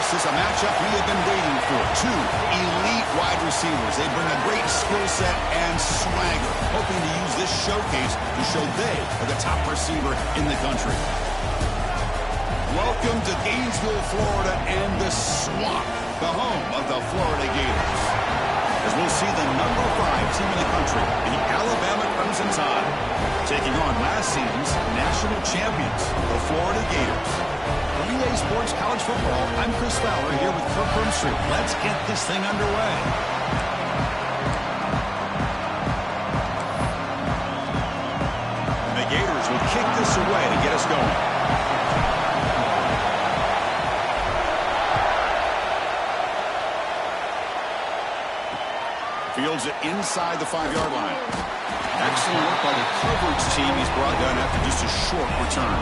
This is a matchup we have been waiting for. Two elite wide receivers. They bring a great skill set and swagger, hoping to use this showcase to show they are the top receiver in the country. Welcome to Gainesville, Florida, and the Swamp, the home of the Florida Gators. As we'll see the number 5 team in the country, the Alabama Crimson Tide, taking on last season's national champions, the Florida Gators. For EA Sports College Football, I'm Chris Fowler here with Kirk Broomstreet. Let's get this thing underway. And the Gators will kick this away to get us going. Fields it inside the 5-yard line. Excellent work by the coverage team. He's brought down after just a short return.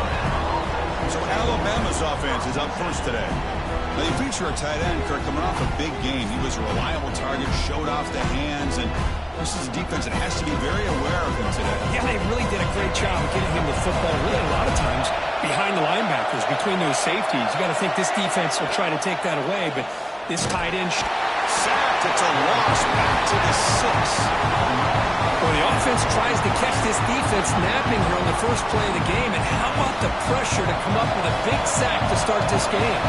So Alabama's offense is up first today. Now they feature a tight end, Kirk, coming off a big game. He was a reliable target, showed off the hands, and this is a defense that has to be very aware of him today. Yeah, they really did a great job of getting him the football, really a lot of times behind the linebackers, between those safeties. You got to think this defense will try to take that away, but this tight end sacked. It's a loss back to the 6. Well, the offense tries to catch this defense napping here on the first play of the game, and how about the pressure to come up with a big sack to start this game?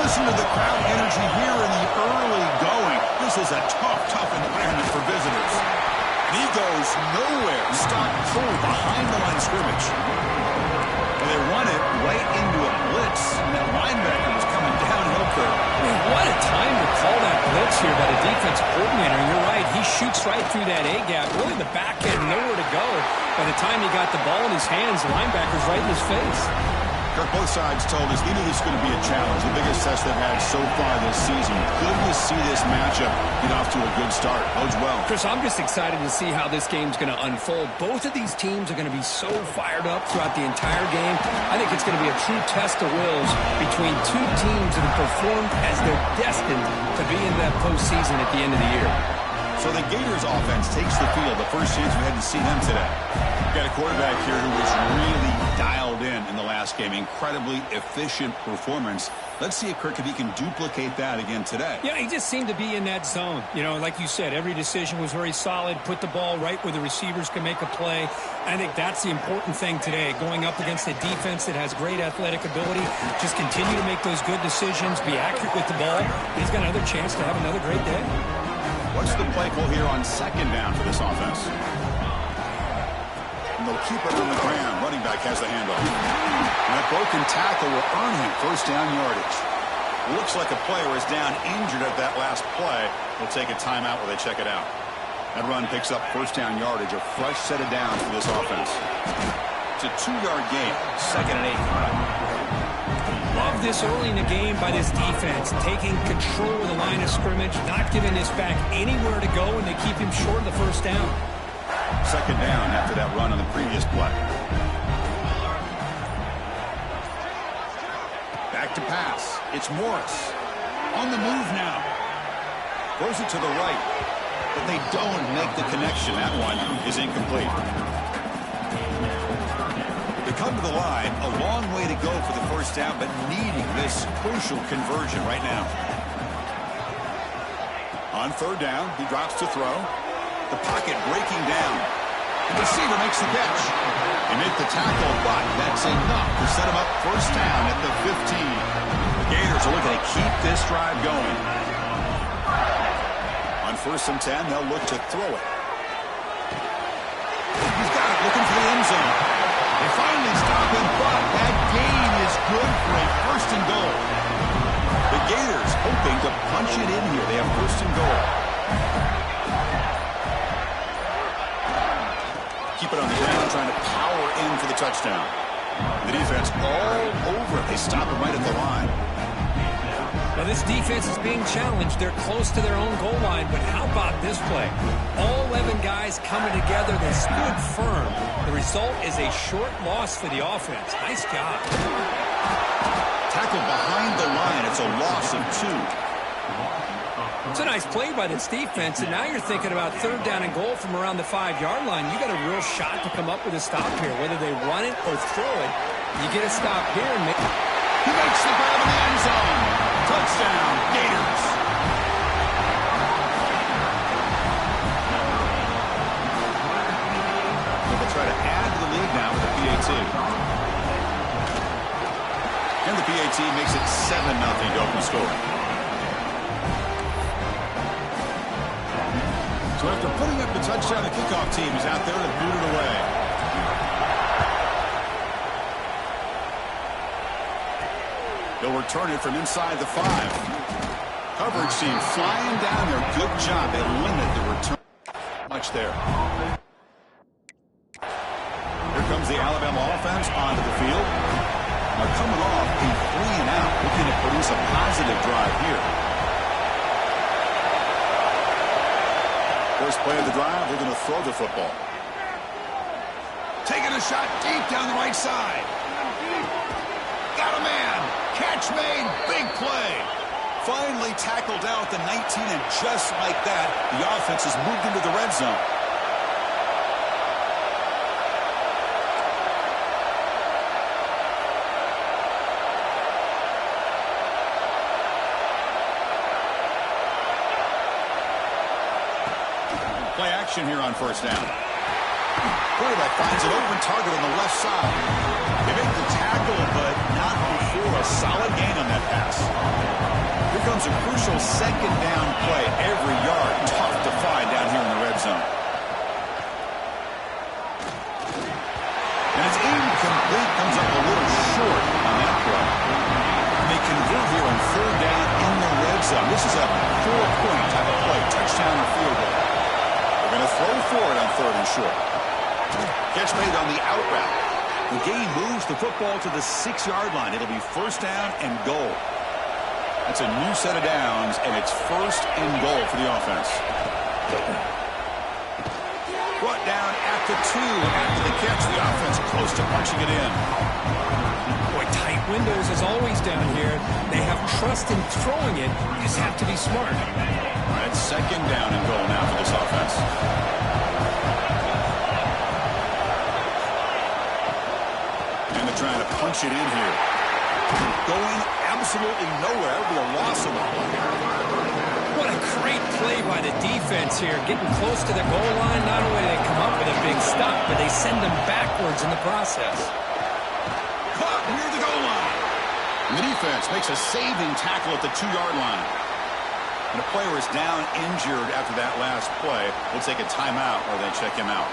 Listen to the crowd energy here in the early going. This is a tough environment for visitors. And he goes nowhere. Stop cold behind the line of scrimmage. And they run it right into a blitz. And that linebacker was coming downhill curve. What a time to call that blitz here by the defensive coordinator. You're right. He shoots right through that A-gap. Really the back end, nowhere to go. By the time he got the ball in his hands, the linebacker's right in his face. Kirk, both sides told us they knew this was going to be a challenge. The biggest test they've had so far this season. Good to see this matchup get off to a good start. Bodes well. Chris, I'm just excited to see how this game's going to unfold. Both of these teams are going to be so fired up throughout the entire game. I think it's going to be a true test of wills between two teams that have performed as they're destined to be in that postseason at the end of the year. So the Gators offense takes the field. The first chance we had to see them today. We've got a quarterback here who was really dialed in the last game. Incredibly efficient performance. Let's see if Kirk, if he can duplicate that again today. Yeah, he just seemed to be in that zone. You know, like you said, every decision was very solid. Put the ball right where the receivers can make a play. I think that's the important thing today. Going up against a defense that has great athletic ability. Just continue to make those good decisions. Be accurate with the ball. He's got another chance to have another great day. What's the play call here on second down for this offense? And they'll keep it on the ground. Running back has the handoff. And that broken tackle will earn him first down yardage. Looks like a player is down injured at that last play. They'll take a timeout while they check it out. That run picks up first down yardage. A fresh set of downs for this offense. It's a 2-yard gain. Second and 8. Love this early in the game by this defense, taking control of the line of scrimmage, not giving this back anywhere to go, and they keep him short of the first down. Second down after that run on the previous play. Back to pass. It's Morris. On the move now. Throws it to the right. But they don't make the connection. That one is incomplete. They come to the line, a long way to go for the first down, but needing this crucial conversion right now. On third down, he drops to throw. The pocket breaking down. The receiver makes the catch. They make the tackle, but that's enough to set him up first down at the 15. The Gators are looking to keep this drive going. On first and 10, they'll look to throw it. He's got it, looking for the end zone. They finally stop him, but that gain is good for a first and goal. The Gators hoping to punch it in here. They have first and goal. Keep it on the ground, trying to power in for the touchdown. The defense all over it. They stop it right at the line. Now this defense is being challenged. They're close to their own goal line, but how about this play? All 11 guys coming together. They stood firm. The result is a short loss for the offense. Nice job. Tackled behind the line. It's a loss of 2. It's a nice play by this defense, and now you're thinking about third down and goal from around the 5-yard line. You got a real shot to come up with a stop here. Whether they run it or throw it, you get a stop here. And he makes the grab in the end zone. And the PAT makes it 7-0 to open the score. So after putting up the touchdown, the kickoff team is out there to boot it away. They'll return it from inside the 5. Coverage team flying down there. Good job. They limit the return. Much there. Here comes the Alabama offense onto the field. Now coming off a 3-and-out, looking to produce a positive drive here. First play of the drive, they're going to throw the football. Taking a shot deep down the right side. Got a man. Catch made. Big play. Finally tackled down at the 19, and just like that, the offense has moved into the red zone. Play action here on first down. Quarterback finds an open target on the left side. They make the tackle, but not before a solid gain on that pass. Here comes a crucial second down play. Every yard tough to find down here in the red zone. And it's incomplete. Comes up a little short on that play. And they convert here on third down in the red zone. This is a 4-point type of play. Touchdown or field goal. They're going to throw for it on third and short. Catch made on the out route. The game moves the football to the 6-yard line. It'll be first down and goal. That's a new set of downs, and it's first and goal for the offense. Brought down at the 2. After the catch, the offense close to punching it in. Boy, tight windows as always down here. They have trust in throwing it. You just have to be smart. All right, second down and goal now for this offense. And they're trying to punch it in here. Going absolutely nowhere. It'll be a loss of the play. What a great play by the defense here. Getting close to the goal line. Not only do they come up with a big stop, but they send them backwards in the process. Caught near the goal line. And the defense makes a saving tackle at the 2-yard line. And the player is down injured after that last play. We'll take a timeout or they check him out.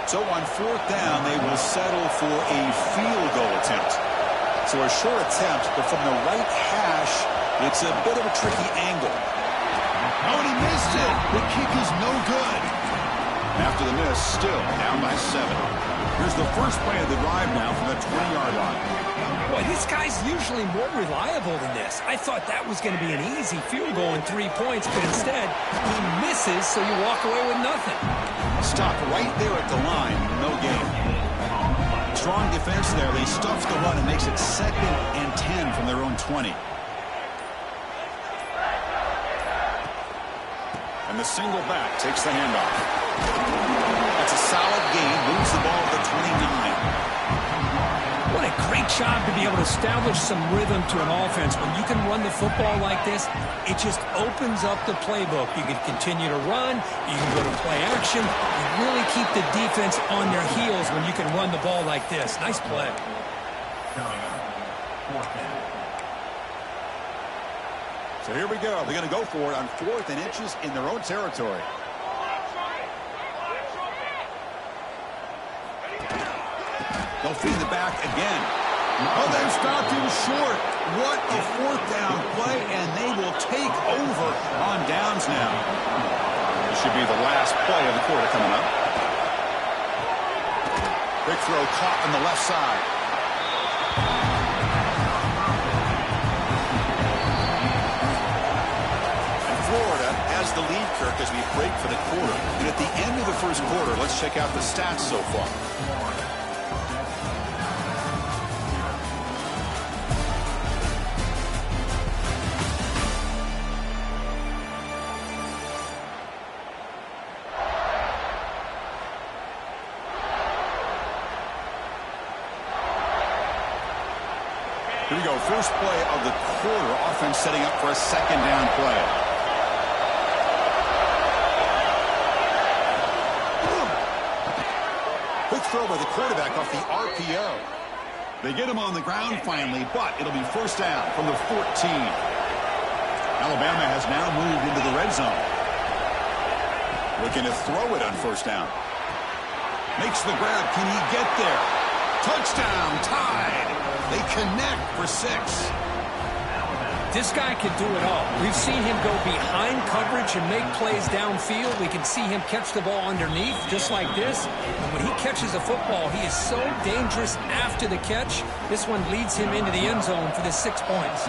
So on fourth down, they will settle for a field goal attempt. So a short attempt, but from the right hash, it's a bit of a tricky angle. Oh, and he missed it. The kick is no good. After the miss, still down by 7. Here's the first play of the drive now from the 20-yard line. Boy, this guy's usually more reliable than this. I thought that was going to be an easy field goal in 3 points, but instead, he misses, so you walk away with nothing. Stop right there at the line, no gain. Strong defense there. They stuff the run and makes it 2nd and 10 from their own 20. And the single back takes the handoff. That's a solid gain. Moves the ball to the 29. What a great job to be able to establish some rhythm to an offense. When you can run the football like this, it just opens up the playbook. You can continue to run. You can go to play action. You really keep the defense on their heels when you can run the ball like this. Nice play. So here we go. They're going to go for it on 4th and inches in their own territory. They'll feed the back again. Oh, they've stopped him short. What a 4th down play, and they will take over on downs now. This should be the last play of the quarter coming up. Big throw caught on the left side. And Florida has the lead, Kirk, as we break for the quarter. And at the end of the first quarter, let's check out the stats so far. Here we go, first play of the quarter. Offense setting up for a 2nd down play. Quick throw by the quarterback off the RPO. They get him on the ground finally, but it'll be first down from the 14. Alabama has now moved into the red zone. Looking to throw it on first down. Makes the grab. Can he get there? Touchdown, tied. They connect for 6. This guy can do it all. We've seen him go behind coverage and make plays downfield. We can see him catch the ball underneath just like this. And when he catches a football, he is so dangerous after the catch. This one leads him into the end zone for the 6 points.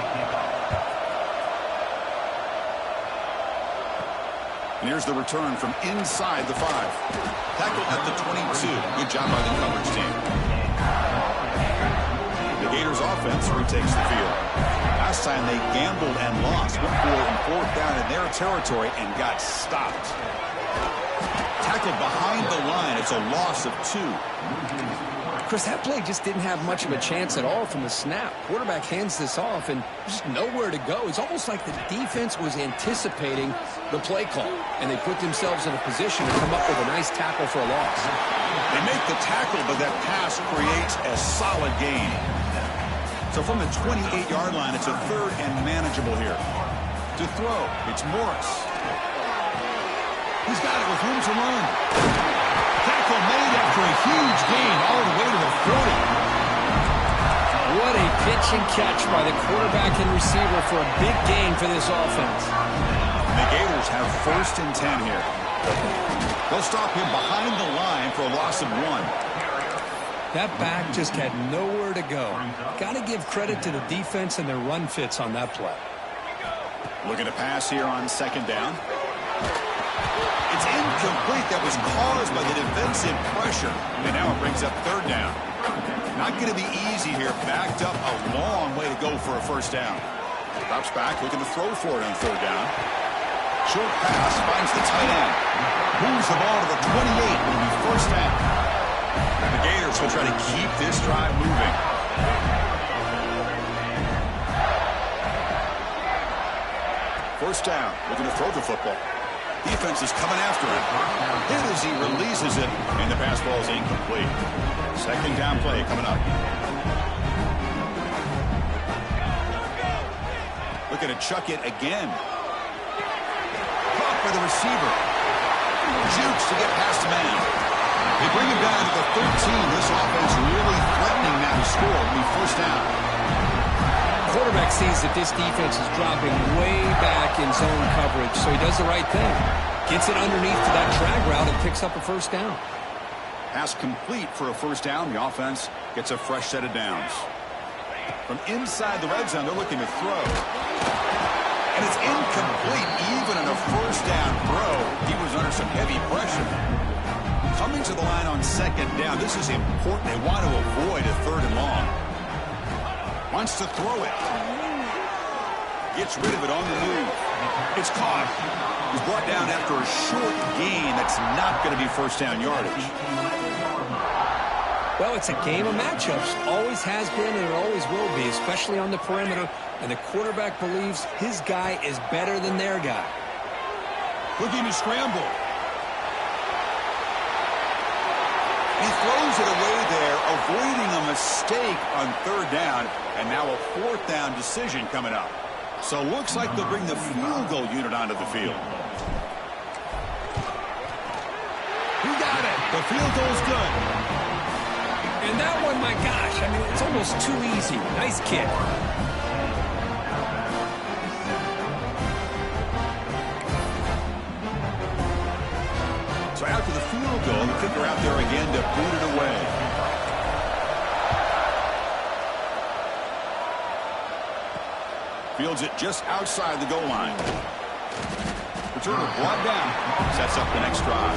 And here's the return from inside the 5. Tackle at the 22. Good job by the coverage team. The Gators offense retakes the field. Last time they gambled and lost, went for it on 4th down in their territory and got stopped. Tackled behind the line. It's a loss of 2. Chris, that play just didn't have much of a chance at all from the snap. Quarterback hands this off and just nowhere to go. It's almost like the defense was anticipating the play call, and they put themselves in a position to come up with a nice tackle for a loss. They make the tackle, but that pass creates a solid gain. So from the 28-yard line, it's a 3rd and manageable here. To throw, it's Morris. He's got it with room to run. Tackle made after a huge gain all the way to the 40. What a pitch and catch by the quarterback and receiver for a big gain for this offense. The Gators have 1st and 10 here. They'll stop him behind the line for a loss of 1. That back just had nowhere to go. Got to give credit to the defense and their run fits on that play. Looking to pass here on 2nd down. It's incomplete. That was caused by the defensive pressure. And now it brings up 3rd down. Not going to be easy here. Backed up a long way to go for a 1st down. Drops back, looking to throw for it on 3rd down. Short pass, finds the tight end. Moves the ball to the 28. It'll be 1st down. The Gators will try to keep this drive moving. First down, looking to throw the football. Defense is coming after him. Hit as he releases it, and the pass ball is incomplete. 2nd down play coming up. Looking to chuck it again. Caught by the receiver. Jukes to get past the man. They bring him down to the 13. This offense really threatening now to score. It'll be 1st down. Quarterback sees that this defense is dropping way back in zone coverage, so he does the right thing. Gets it underneath to that drag route and picks up a 1st down. Pass complete for a 1st down. The offense gets a fresh set of downs. From inside the red zone, they're looking to throw. And it's incomplete. Even in a 1st down throw, he was under some heavy pressure. Coming to the line on 2nd down. This is important. They want to avoid a 3rd and long. Wants to throw it. Gets rid of it on the move. It's caught. He's brought down after a short gain. That's not going to be 1st down yardage. Well, it's a game of matchups. Always has been and it always will be, especially on the perimeter. And the quarterback believes his guy is better than their guy. Looking to scramble. He throws it away there, avoiding a mistake on 3rd down. And now a 4th down decision coming up. So looks like they'll bring the field goal unit onto the field. He got it. The field goal's good. And that one, my gosh, I mean, it's almost too easy. Nice kick. So after the field goal, the kicker out there again to boot it away. Fields it just outside the goal line. Returner brought down. Sets up the next drive.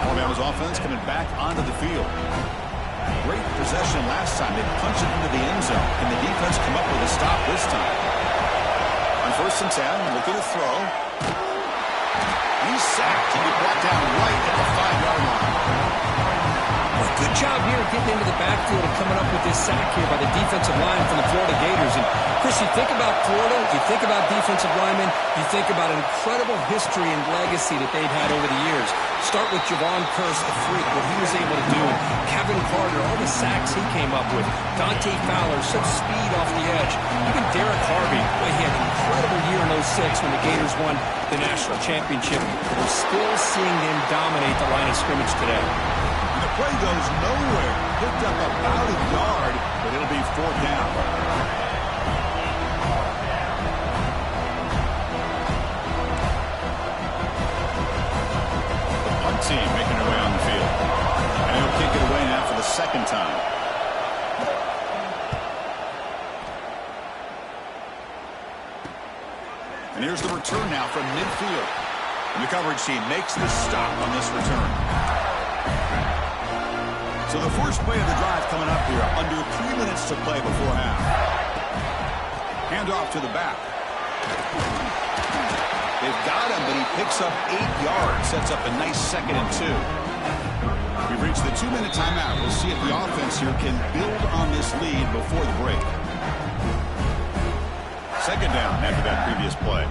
Alabama's offense coming back onto the field. Great possession last time. They punched it into the end zone. Can the defense come up with a stop this time? On 1st and 10, looking to throw. He's sacked. He'll be brought down right at the 5-yard line. Good job here getting into the backfield and coming up with this sack here by the defensive line from the Florida Gators. And, Chris, you think about Florida, you think about defensive linemen, you think about an incredible history and legacy that they've had over the years. Start with Javon Kearse, the freak, what he was able to do. Kevin Carter, all the sacks he came up with. Dante Fowler, such speed off the edge. Even Derek Harvey, boy, he had an incredible year in '06 when the Gators won the national championship. We're still seeing them dominate the line of scrimmage today. And the play goes nowhere. Picked up about a yard, but it'll be 4th down. Team making their way on the field. And he'll kick it away now for the 2nd time. And here's the return now from midfield. And the coverage team makes the stop on this return. So the first play of the drive coming up here, under 3 minutes to play before half. Handoff to the back. They've got him, but he picks up 8 yards. Sets up a nice 2nd and 2. We've reached the 2-minute timeout. We'll see if the offense here can build on this lead before the break. 2nd down after that previous play.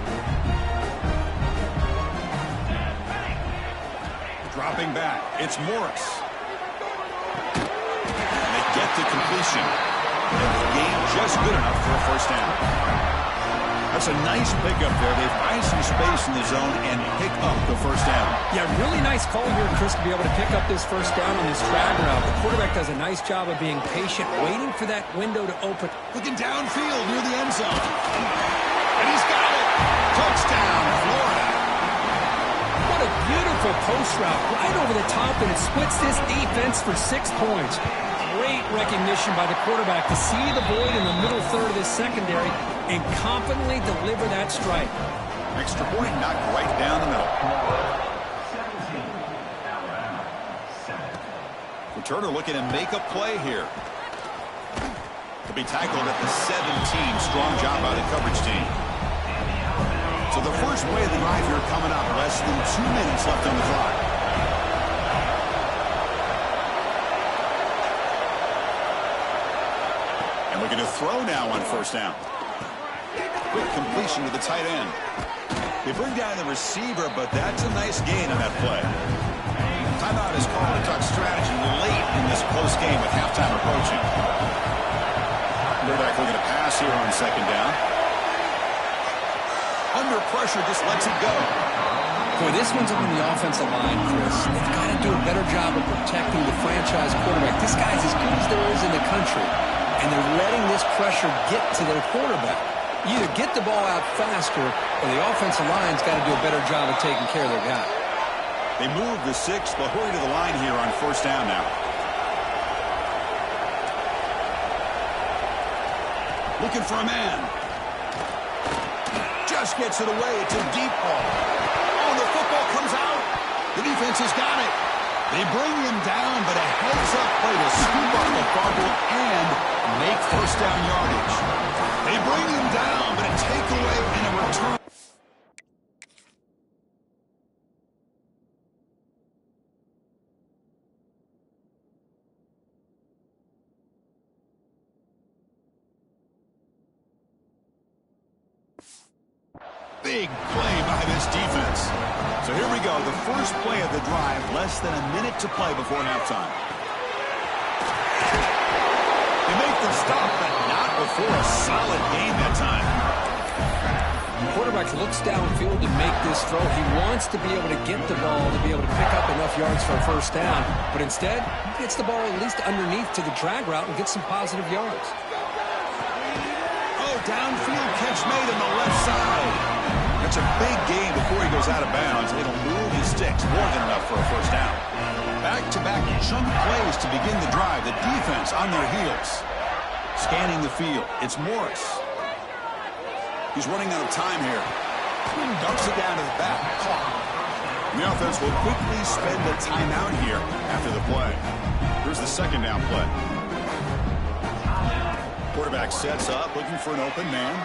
Dropping back. It's Morris. And they get the completion. And the game just good enough for a 1st down. That's a nice pickup there. They find some space in the zone and pick up the 1st down. Yeah, really nice call here, Chris, to be able to pick up this 1st down on this drag route. The quarterback does a nice job of being patient, waiting for that window to open. Looking downfield near the end zone. And he's got it. Touchdown, Florida. What a beautiful post route right over the top, and it splits this defense for 6 points. Great recognition by the quarterback to see the void in the middle third of this secondary and confidently deliver that strike. Extra point knocked right down the middle. Returner looking to make a play here. He'll be tackled at the 17. Strong job by the coverage team. So the first play of the drive here coming up. Less than 2 minutes left on the clock. And looking to throw now on 1st down. Quick completion to the tight end. They bring down the receiver, but that's a nice gain on that play. Timeout is called to talk strategy late in this close game with halftime approaching. Quarterback looking to pass here on 2nd down. Under pressure, just lets it go. Boy, this one's on the offensive line, Chris. They've got to do a better job of protecting the franchise quarterback. This guy's as good as there is in the country, and they're letting this pressure get to their quarterback. You either get the ball out faster, or the offensive line's got to do a better job of taking care of their guy. They move the 6, but hurry to the line here on 1st down now. Looking for a man. Just gets it away. It's a deep ball. Oh, the football comes out. The defense has got it. They bring him down, but a heads-up play to scoop up the fumble and make 1st down yardage. They bring him down, but a takeaway and a return. Big play by this defense. So here we go, the first play of the drive, less than a minute to play before halftime. They make the stop, but not before a solid gain that time. The quarterback looks downfield to make this throw. He wants to be able to get the ball to be able to pick up enough yards for a 1st down, but instead, he gets the ball at least underneath to the drag route and gets some positive yards. Oh, downfield catch made on the left side. That's a big gain before he goes out of bounds. It'll move his sticks more than enough for a 1st down. Back-to-back chunk plays to begin the drive. The defense on their heels. Scanning the field. It's Morris. He's running out of time here. Dumps it down to the back. And the offense will quickly spend a timeout here after the play. Here's the 2nd down play. Quarterback sets up, looking for an open man.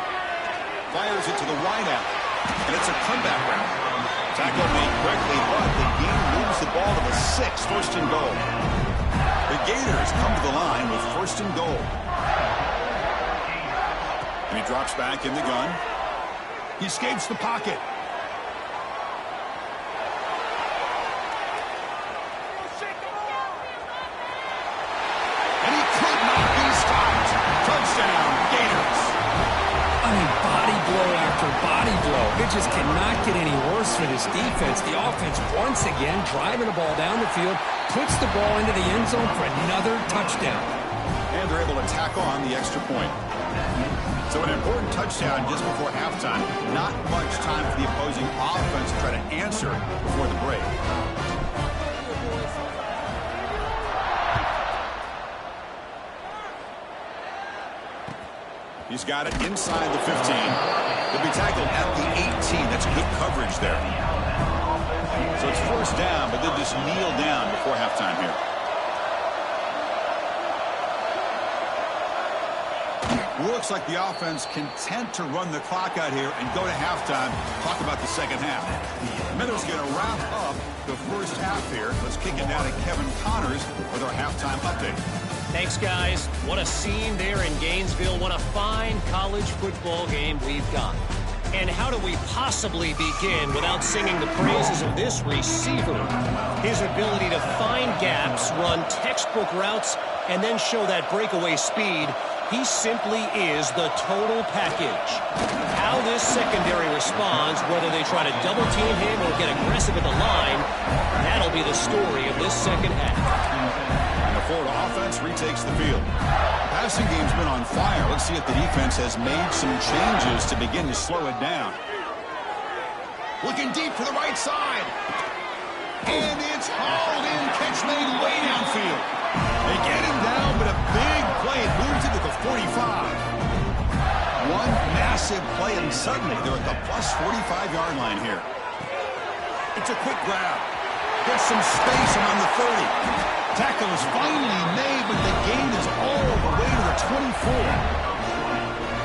Fires it to the wideout. And it's a comeback route. Tackle made quickly, but the game moves the ball to the 6, 1st and goal. Big come to the line with first and goal. And he drops back in the gun. He escapes the pocket. And he could not be stopped. Touchdown, Gators. I mean, body blow after body blow. It just cannot get any worse for this defense. The offense, once again, driving the ball down the field, puts the ball into the end zone for another touchdown. And they're able to tack on the extra point. So an important touchdown just before halftime. Not much time for the opposing offense to try to answer before the break. He's got it inside the 15. He'll be tackled at the 18. That's good coverage there. So it's first down, but they'll just kneel down before halftime here. Looks like the offense content to run the clock out here and go to halftime. Talk about the second half. Meadows going to wrap up the first half here. Let's kick it down to Kevin Connors with our halftime update. Thanks, guys. What a scene there in Gainesville. What a fine college football game we've got. And how do we possibly begin without singing the praises of this receiver? His ability to find gaps, run textbook routes, and then show that breakaway speed. He simply is the total package. How this secondary responds, whether they try to double-team him or get aggressive at the line, that'll be the story of this second half. And the Florida offense retakes the field. The passing game's been on fire. Let's see if the defense has made some changes to begin to slow it down. Looking deep to the right side. And it's hauled in. Catch made way downfield. They get him down, but a big play. It moves into the 45. One massive play, and suddenly they're at the plus 45-yard line here. It's a quick grab. Gets some space around the 30. Tackle is finally made, but the gain is all the way to the 24.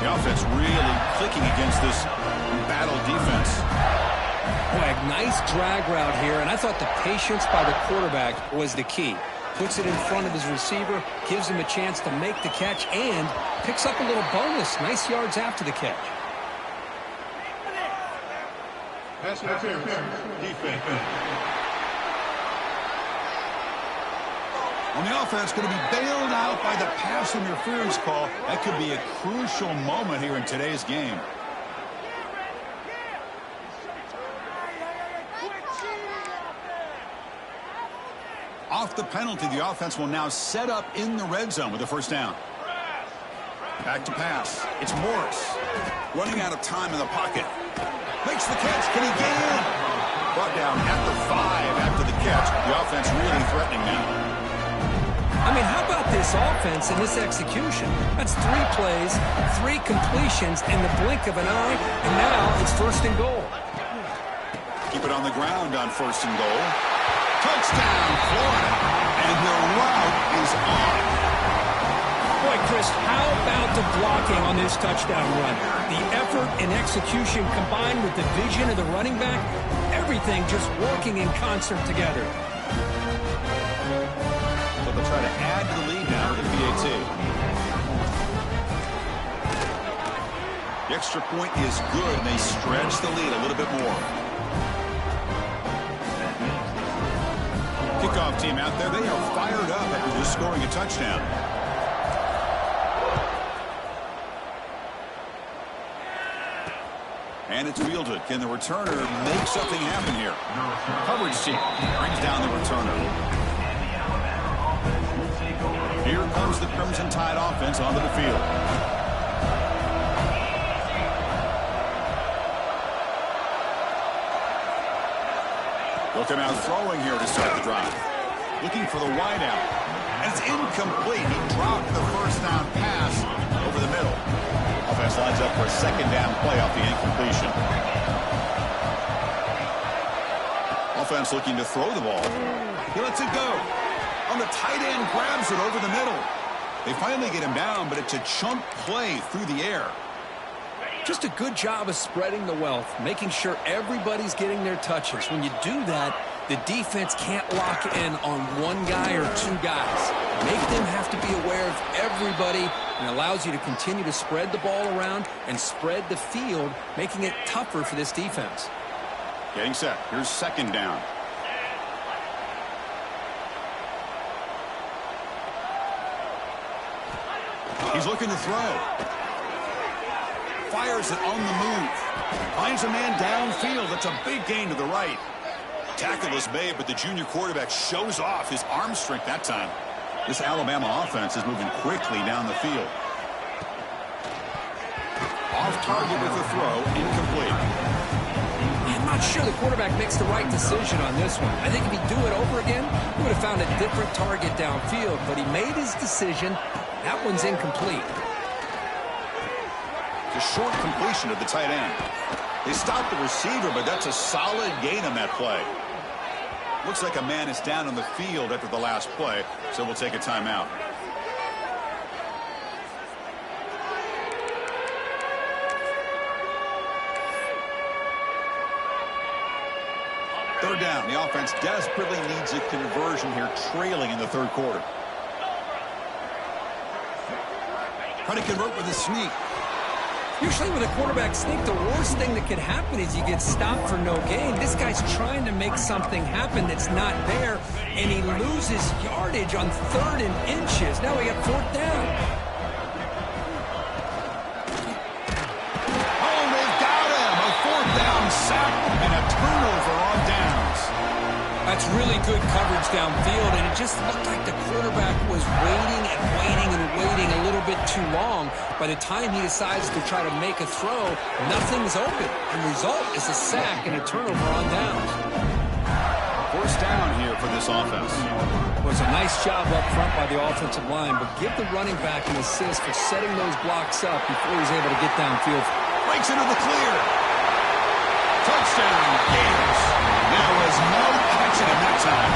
The offense really clicking against this battle defense. Boy, a nice drag route here, and I thought the patience by the quarterback was the key. Puts it in front of his receiver, gives him a chance to make the catch, and picks up a little bonus. Nice yards after the catch. Pass interference. Defense. On the offense, going to be bailed out by the pass interference call. That could be a crucial moment here in today's game. Off the penalty, the offense will now set up in the red zone with the first down. Back to pass. It's Morris. Running out of time in the pocket. Makes the catch. Can he get in? Brought down at the 5 after the catch. The offense really threatening now. I mean, how about this offense and this execution? That's 3 plays, 3 completions in the blink of an eye, and now it's first and goal. Keep it on the ground on first and goal. Touchdown, Florida. And the route is on. Boy, Chris, how about the blocking on this touchdown run? The effort and execution combined with the vision of the running back, everything just working in concert together. So they'll try to add to the lead now with the PAT. The extra point is good, and they stretch the lead a little bit more. Kickoff team out there, they are fired up after just scoring a touchdown. And it's fielded. Can the returner make something happen here? Coverage team brings down the returner. Here comes the Crimson Tide offense onto the field. They'll come out throwing here to start the drive. Looking for the wideout. And it's incomplete. He dropped the first down pass over the middle. Offense lines up for a second down play off the incompletion. Offense looking to throw the ball. He lets it go. On the tight end, grabs it over the middle. They finally get him down, but it's a chunk play through the air. Just a good job of spreading the wealth, making sure everybody's getting their touches. When you do that, The defense can't lock in on one guy or two guys. Make them have to be aware of everybody, and allows you to continue to spread the ball around and spread the field, making it tougher for this defense. Getting set. Here's second down. He's looking to throw. Fires it on the move. Finds a man downfield. That's a big gain to the right. Tackle is made, but the junior quarterback shows off his arm strength that time. This Alabama offense is moving quickly down the field. Off target with the throw, incomplete. I'm not sure the quarterback makes the right decision on this one. I think if he'd do it over again, he would have found a different target downfield, but he made his decision. That one's incomplete. The short completion of the tight end. They stopped the receiver, but that's a solid gain on that play. Looks like a man is down on the field after the last play, so we'll take a timeout. Third down. The offense desperately needs a conversion here, trailing in the third quarter. Trying to convert with a sneak. Usually with a quarterback sneak, the worst thing that can happen is you get stopped for no gain. This guy's trying to make something happen that's not there, and he loses yardage on 3rd and inches. Now we got 4th down. Oh, they've got him. A 4th down sack and a turnover on downs. That's really good coverage downfield, and it just looked like the quarterback was waiting and waiting and waiting a little bit too long. By the time he decides to try to make a throw, nothing's open. The result is a sack and a turnover on downs. First down here for this offense. It was a nice job up front by the offensive line, but give the running back an assist for setting those blocks up before he's able to get downfield. Breaks into the clear. Touchdown, Gators. There was no catching him that time.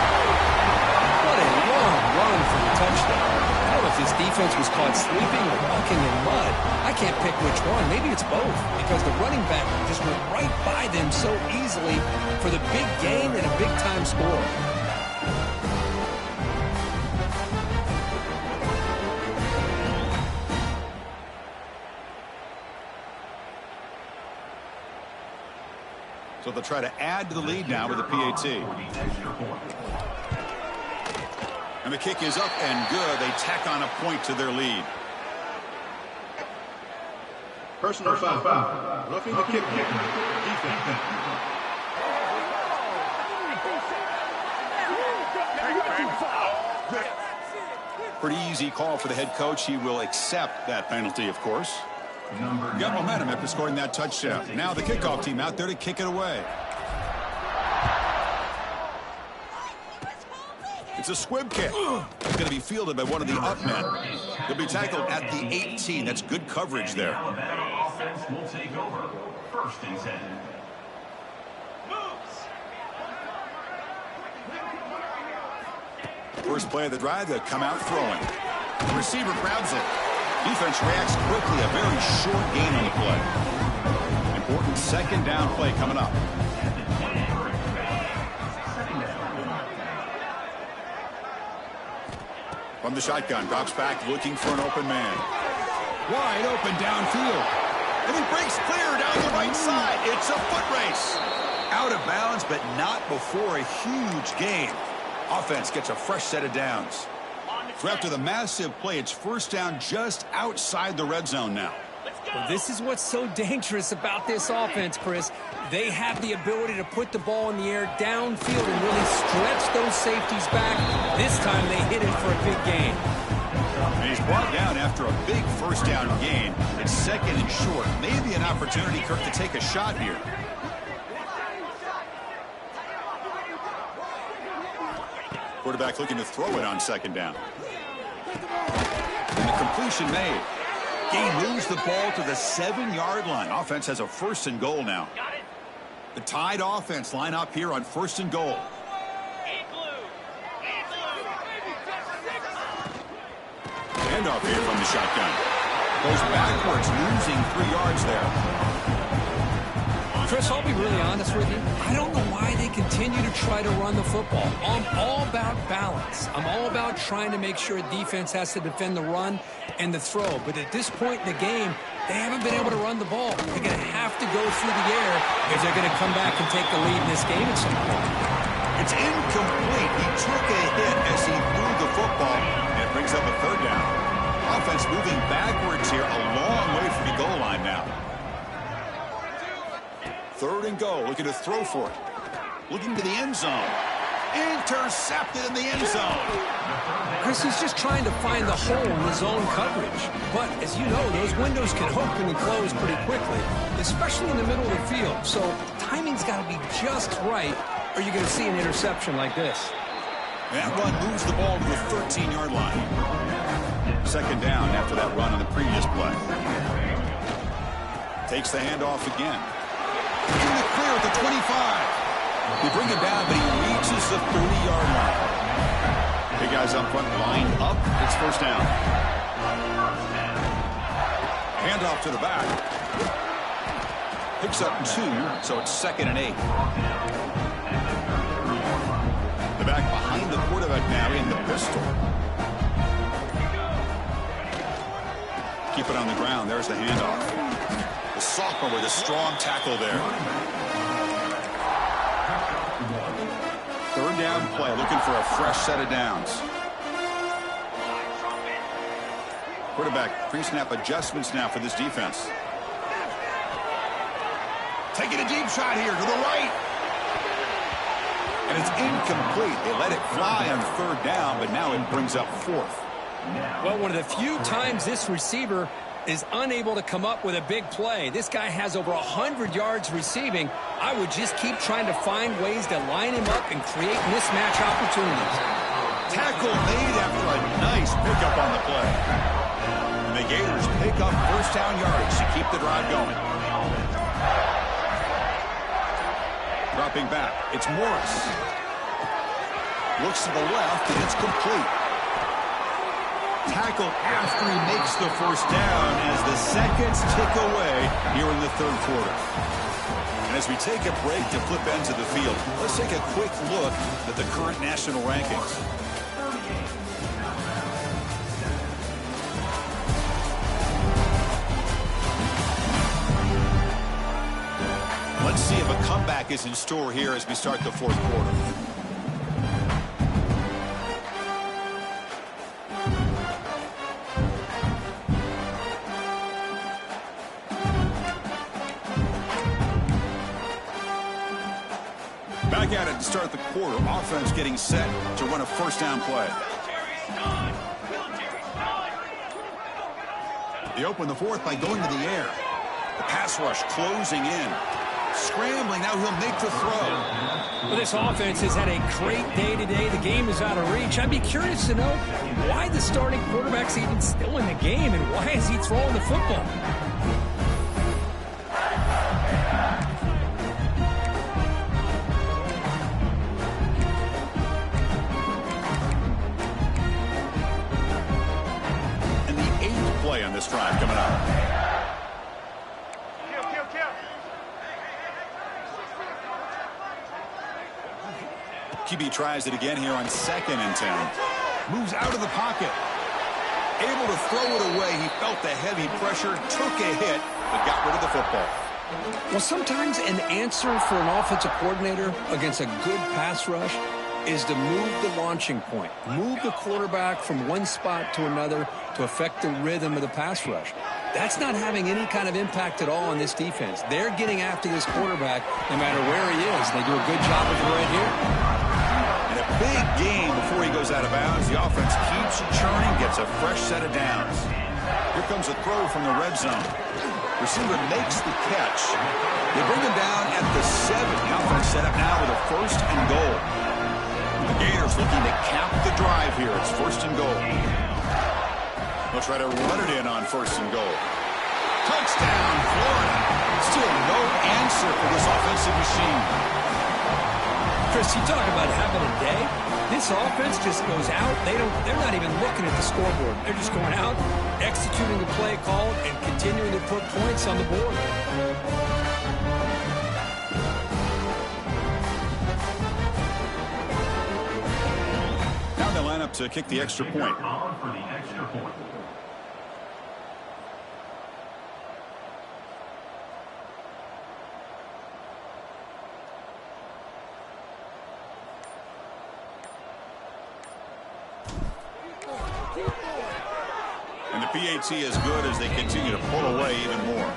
What a long run for the touchdown. I don't know if this defense was caught sleeping or walking in mud. I can't pick which one. Maybe it's both, because the running back just went right by them so easily for the big gain and a big-time score. So they'll try to add to the lead now with a PAT. And the kick is up and good. They tack on a point to their lead. Personal foul. Roughing the kick. Defense. Pretty easy call for the head coach. He will accept that penalty, of course. Got momentum after scoring that touchdown. Now the kickoff team out there to kick it away. It's a squib kick. It's going to be fielded by one of the up men. He'll be tackled at the 18. That's good coverage there. Offense will take over. 1st and 10. First play of the drive, they'll come out throwing. The receiver grabs it. Defense reacts quickly. A very short gain on the play. Important second down play coming up. From the shotgun, drops back looking for an open man. Wide open downfield. And he breaks clear down the right side. It's a foot race. Out of bounds, but not before a huge gain. Offense gets a fresh set of downs. So after the massive play, it's first down just outside the red zone now. Well, this is what's so dangerous about this offense, Chris. They have the ability to put the ball in the air downfield and really stretch those safeties back. This time they hit it for a big gain. And he's brought down after a big first down gain. It's 2nd and short. Maybe an opportunity, Kirk, to take a shot here. Quarterback looking to throw it on 2nd down. And the completion made. Gain moves the ball to the 7-yard line. Offense has a 1st and goal now. The Tide offense line up here on 1st and goal. Handoff here from the shotgun. Goes backwards, losing 3 yards there. Chris, I'll be really honest with you. I don't know why they continue to try to run the football. I'm all about balance. I'm all about trying to make sure defense has to defend the run and the throw. But at this point in the game, they haven't been able to run the ball. They're going to have to go through the air if they're going to come back and take the lead in this game at some point. It's incomplete. He took a hit as he threw the football, and it brings up a third down. Offense moving backwards here, a long way from the goal line now. Third and goal, looking to throw for it. Looking to the end zone. Intercepted in the end zone. Chris, he's just trying to find the hole in the zone coverage. But as you know, those windows can open and close pretty quickly, especially in the middle of the field. So timing's got to be just right, or you're going to see an interception like this. That run moves the ball to the 13-yard line. Second down after that run on the previous play. Takes the handoff again. In the clear at the 25. They bring him down, but he reaches the 30-yard line. Big guys up front, line up. It's first down. Handoff to the back. Picks up 2, so it's 2nd and 8. The back behind the quarterback now in the pistol. Keep it on the ground. There's the handoff. The sophomore with a strong tackle there. Third down play, looking for a fresh set of downs. Quarterback pre-snap adjustments now for this defense. Taking a deep shot here to the right. And it's incomplete. They let it fly on third down, but now it brings up 4th. Well, one of the few times this receiver is unable to come up with a big play. This guy has over 100 yards receiving. I would just keep trying to find ways to line him up and create mismatch opportunities. Tackle made after a nice pickup on the play. And the Gators pick up first down yards to keep the drive going. Dropping back, it's Morris. Looks to the left, and it's complete. Tackle after he makes the first down as the seconds tick away here in the third quarter. And as we take a break to flip ends of the field, let's take a quick look at the current national rankings. Let's see if a comeback is in store here as we start the fourth quarter. Back at it to start the quarter. Offense getting set to run a first down play. They open the fourth by going to the air. The pass rush closing in. Scrambling, now he'll make the throw. Well, this offense has had a great day today. The game is out of reach. I'd be curious to know why the starting quarterback's even still in the game and why is he throwing the football? And the 8th play on this drive coming up. QB tries it again here on 2nd and 10. Moves out of the pocket. Able to throw it away. He felt the heavy pressure, took a hit, but got rid of the football. Well, sometimes an answer for an offensive coordinator against a good pass rush is to move the launching point. Move the quarterback from one spot to another to affect the rhythm of the pass rush. That's not having any kind of impact at all on this defense. They're getting after this quarterback no matter where he is. They do a good job of it right here. In a big game before he goes out of bounds, the offense keeps churning, gets a fresh set of downs. Here comes a throw from the red zone. Receiver makes the catch. They bring him down at the 7. The offense set up now with a 1st and goal. The Gators looking to cap the drive here. It's 1st and goal. They'll try to run it in on 1st and goal. Touchdown, Florida. Still no answer for this offensive machine. Chris, you talk about having a day. This offense just goes out. They're not even looking at the scoreboard. They're just going out, executing the play called, and continuing to put points on the board. out to kick the extra point. On for the extra point. And the PAT is good as they continue to pull away even more.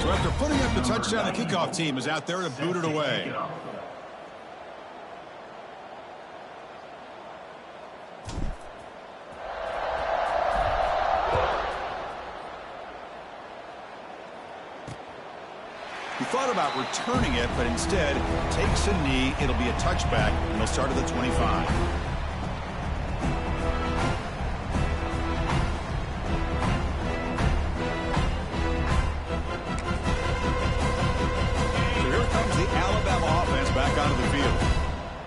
So after putting up the touchdown, the kickoff team is out there to boot it away. He thought about returning it, but instead takes a knee. It'll be a touchback, and they'll start at the 25. So here comes the Alabama offense back onto the field.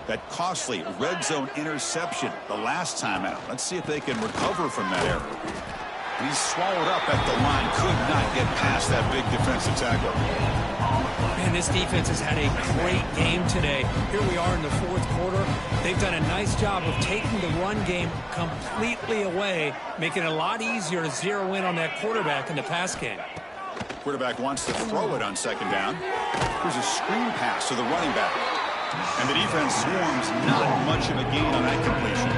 That costly red zone interception the last time out. Let's see if they can recover from that error. He's swallowed up at the line. Could not get past that big defensive tackle. Man, this defense has had a great game today. Here we are in the fourth quarter. They've done a nice job of taking the run game completely away, making it a lot easier to zero in on that quarterback in the pass game. Quarterback wants to throw it on second down. Here's a screen pass to the running back. And the defense swarms, not much of a gain on that completion.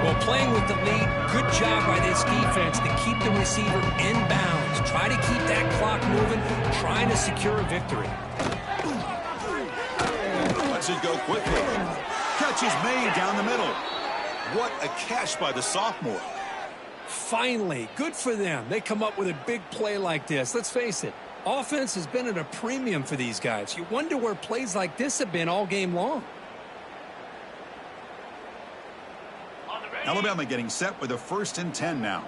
Well, playing with the lead, good job by this defense to keep the receiver in bounds. Try to keep that clock moving, trying to secure a victory. Lets it go quickly. Catch is made down the middle. What a catch by the sophomore. Finally, good for them. They come up with a big play like this. Let's face it, offense has been at a premium for these guys. You wonder where plays like this have been all game long. Alabama getting set with a 1st and 10 now.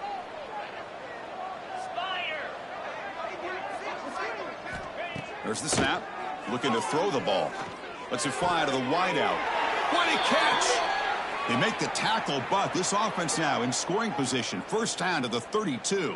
There's the snap. Looking to throw the ball. Lets it fly to the wideout. What a catch! They make the tackle, but this offense now in scoring position. First down to the 32.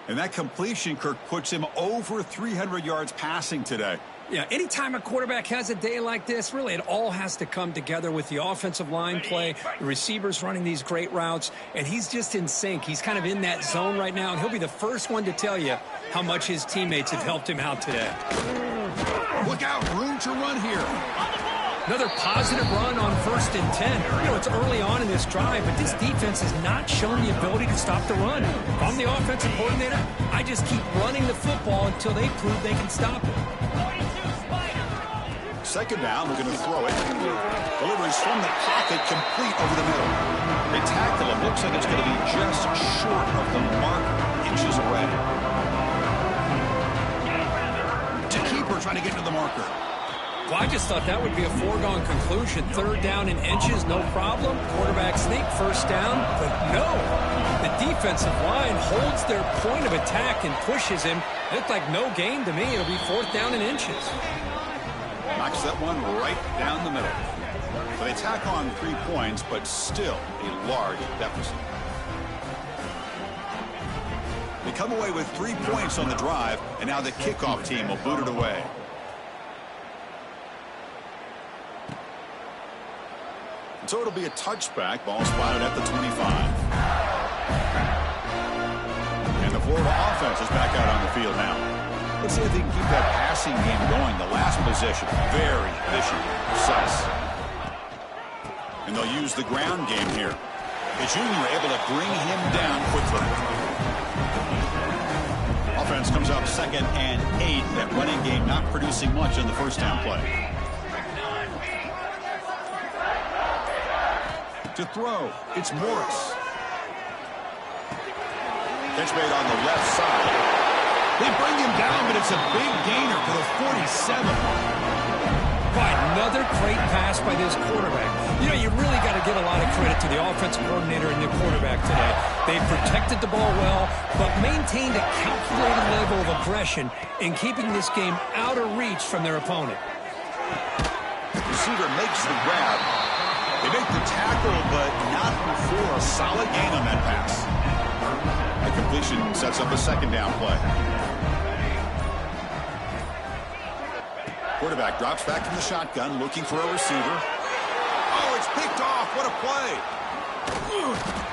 And that completion, Kirk, puts him over 300 yards passing today. Yeah, anytime a quarterback has a day like this, really it all has to come together with the offensive line play, the receivers running these great routes, and he's just in sync. He's kind of in that zone right now, and he'll be the first one to tell you how much his teammates have helped him out today. Look out, room to run here. Another positive run on 1st and 10. You know, it's early on in this drive, but this defense has not shown the ability to stop the run. If I'm the offensive coordinator, I just keep running the football until they prove they can stop it. Second down, we're going to throw it. Delivers from the pocket, complete over the middle. They tackle him. Looks like it's going to be just short of the mark, inches away. To keeper trying to get to the marker. Well, I just thought that would be a foregone conclusion. 3rd down in inches, no problem. Quarterback sneak, 1st down, but no. The defensive line holds their point of attack and pushes him. It looked like no gain to me. It'll be 4th down in inches. Knocks that one right down the middle. So they tack on 3 points, but still a large deficit. They come away with 3 points on the drive, and now the kickoff team will boot it away. So it'll be a touchback. Ball spotted at the 25. And the Florida offense is back out on the field now. Let's see if they can keep that passing game going. The last possession, very efficient, precise. And they'll use the ground game here. The junior able to bring him down quickly. Offense comes up 2nd and 8. That running game not producing much on the 1st down play. To throw, it's Morris. Catch made on the left side. They bring him down, but it's a big gainer for the 47. Right, another great pass pass by this quarterback. You know, you really got to give a lot of credit to the offensive coordinator and the quarterback today. They protected the ball well, but maintained a calculated level of aggression in keeping this game out of reach from their opponent. Receiver makes the grab. They make the tackle, but not before a solid gain on that pass. The completion sets up a second down play. Quarterback drops back from the shotgun, looking for a receiver. Oh, it's picked off. What a play.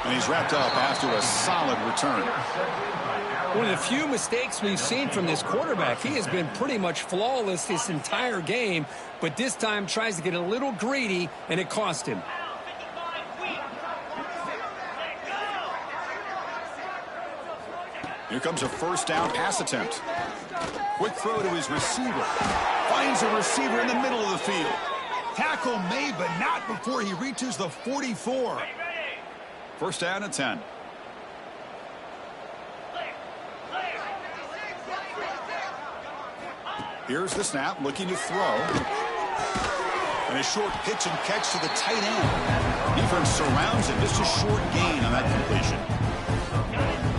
And he's wrapped up after a solid return. One of the few mistakes we've seen from this quarterback. He has been pretty much flawless this entire game, but this time tries to get a little greedy, and it cost him. Here comes a first down pass attempt. Quick throw to his receiver. Finds a receiver in the middle of the field. Tackle made, but not before he reaches the 44. First down at 10. Here's the snap, looking to throw. And a short pitch and catch to the tight end. Defense surrounds him. Just a short gain on that completion.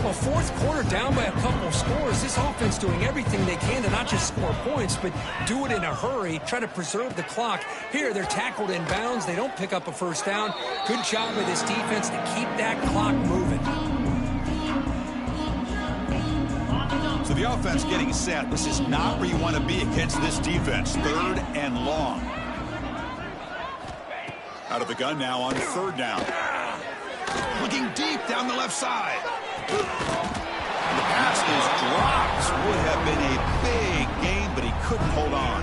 Well, fourth quarter down by a couple scores. This offense doing everything they can to not just score points, but do it in a hurry, try to preserve the clock. Here, they're tackled in bounds. They don't pick up a first down. Good job by this defense to keep that clock moving. So the offense getting set. This is not where you want to be against this defense. Third and long. Out of the gun now on third down. Looking deep down the left side. The pass is dropped. Would have been a big game, but he couldn't hold on.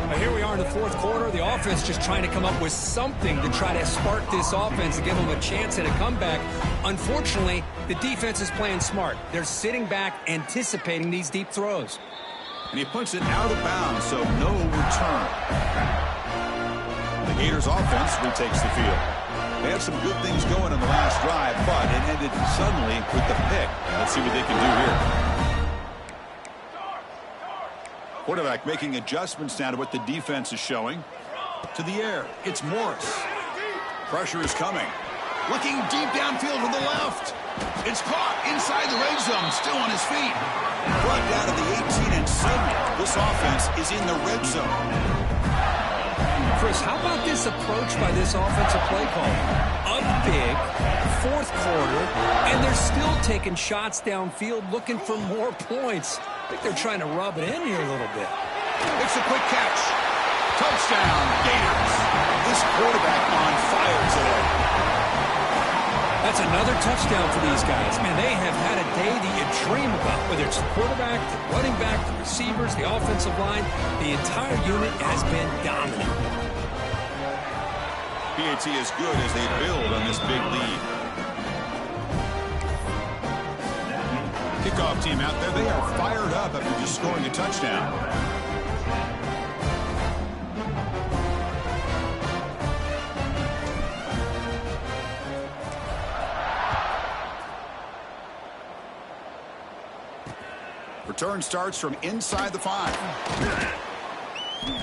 Now here we are in the fourth quarter. The offense just trying to come up with something to try to spark this offense and give them a chance at a comeback. Unfortunately, the defense is playing smart. They're sitting back, anticipating these deep throws. And he puts it out of bounds, so no return. The Gators offense retakes the field. They had some good things going on the last drive, but it ended suddenly with the pick. Let's see what they can do here. Quarterback making adjustments now to what the defense is showing. To the air, it's Morris. Pressure is coming. Looking deep downfield to the left. It's caught inside the red zone, still on his feet. Brought down to the 18, and suddenly this offense is in the red zone. Chris, how about this approach by this offensive play call? Up big, fourth quarter, and they're still taking shots downfield looking for more points. I think they're trying to rub it in here a little bit. It's a quick catch. Touchdown, Gators. This quarterback on fire today. That's another touchdown for these guys. Man, they have had a day that you dream about, whether it's the quarterback, the running back, the receivers, the offensive line. The entire unit has been dominant. PAT is good as they build on this big lead. Kickoff team out there, they are fired up after just scoring a touchdown. Return starts from inside the 5.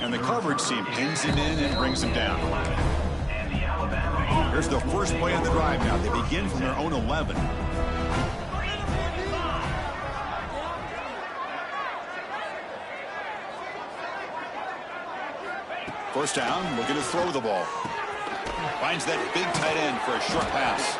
And the coverage team pins him in and brings him down. Here's the first play of the drive now. They begin from their own 11. First down, looking to throw the ball. Finds that big tight end for a short pass.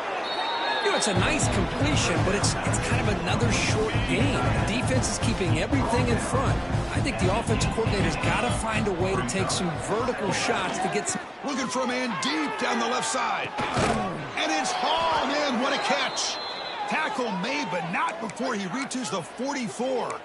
You know, it's a nice completion, but it's kind of another short game. The defense is keeping everything in front. I think the offensive coordinator's got to find a way to take some vertical shots to get some... Looking for a man deep down the left side. And it's hauled in. What a catch. Tackle made, but not before he reaches the 44.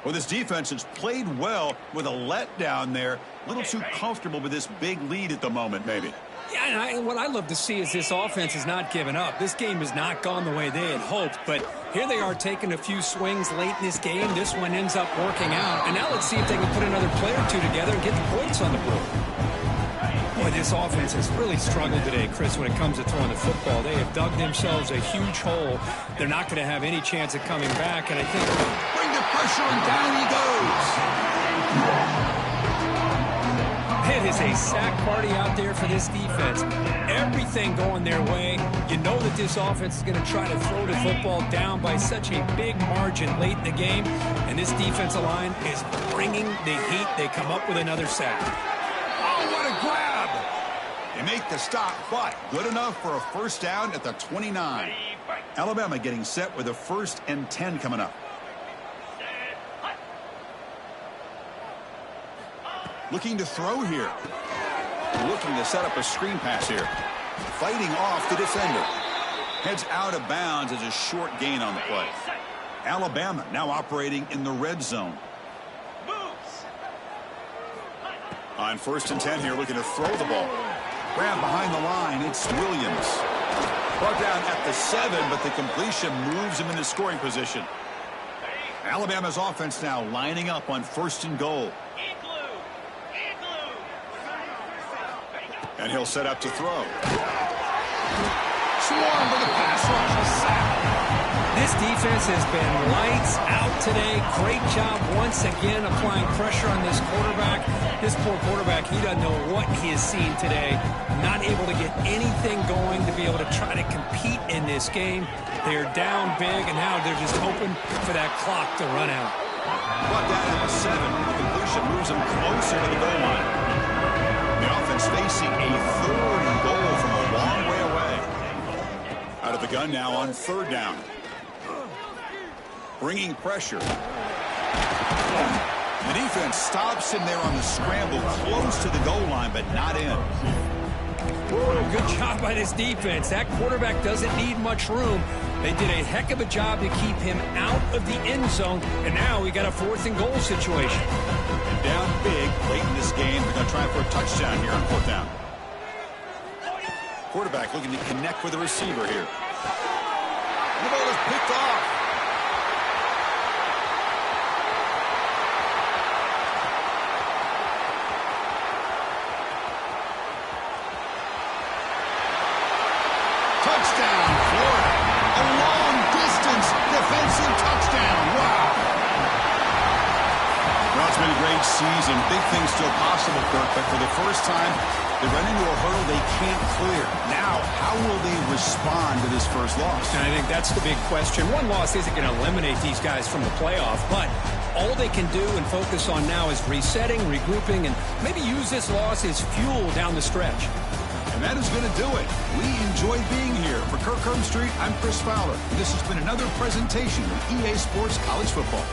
Well, this defense has played well with a letdown there. A little too comfortable with this big lead at the moment, maybe. Yeah, and what I love to see is this offense has not given up. This game has not gone the way they had hoped, but here they are taking a few swings late in this game. This one ends up working out, and now let's see if they can put another play or two together and get the points on the board. Boy, this offense has really struggled today, Chris, when it comes to throwing the football. They have dug themselves a huge hole. They're not going to have any chance of coming back, and I think... Bring the pressure, and down he goes. It It is a sack party out there for this defense. Everything going their way. You know that this offense is going to try to throw the football down by such a big margin late in the game. And this defensive line is bringing the heat. They come up with another sack. Oh, what a grab! They make the stop, but good enough for a first down at the 29. Alabama getting set with a 1st and 10 coming up. Looking to throw here. Looking to set up a screen pass here. Fighting off the defender. Heads out of bounds as a short gain on the play. Alabama now operating in the red zone. On 1st and 10 here, looking to throw the ball. Grab behind the line, it's Williams. Brought down at the 7, but the completion moves him into scoring position. Alabama's offense now lining up on 1st and goal. And he'll set up to throw. Swarm for the pass rush. A sack. This defense has been lights out today. Great job once again applying pressure on this quarterback. This poor quarterback, he doesn't know what he has seen today. Not able to get anything going to be able to try to compete in this game. They're down big, and now they're just hoping for that clock to run out. Brought down at the 7. The completion moves them closer to the goal line. The offense facing a 3rd and goal from a long way away. Out of the gun now on 3rd down. Bringing pressure. The defense stops him there on the scramble, close to the goal line, but not in. Good job by this defense. That quarterback doesn't need much room. They did a heck of a job to keep him out of the end zone, and now we got a 4th and goal situation. And down big late in this game. They're going to try for a touchdown here on 4th down. Quarterback looking to connect with the receiver here. And the ball is picked off. Touchdown, Florida. A long-distance defensive touchdown. Wow. Well, it's been a great season. Big things still possible, Kirk, but for the first time, they run into a hurdle they can't clear. Now, how will they respond to this first loss? And I think that's the big question. One loss isn't going to eliminate these guys from the playoff, but all they can do and focus on now is resetting, regrouping, and maybe use this loss as fuel down the stretch. And that is going to do it. We enjoy being here. For Kirk Herbstreit, I'm Chris Fowler. This has been another presentation of EA Sports College Football.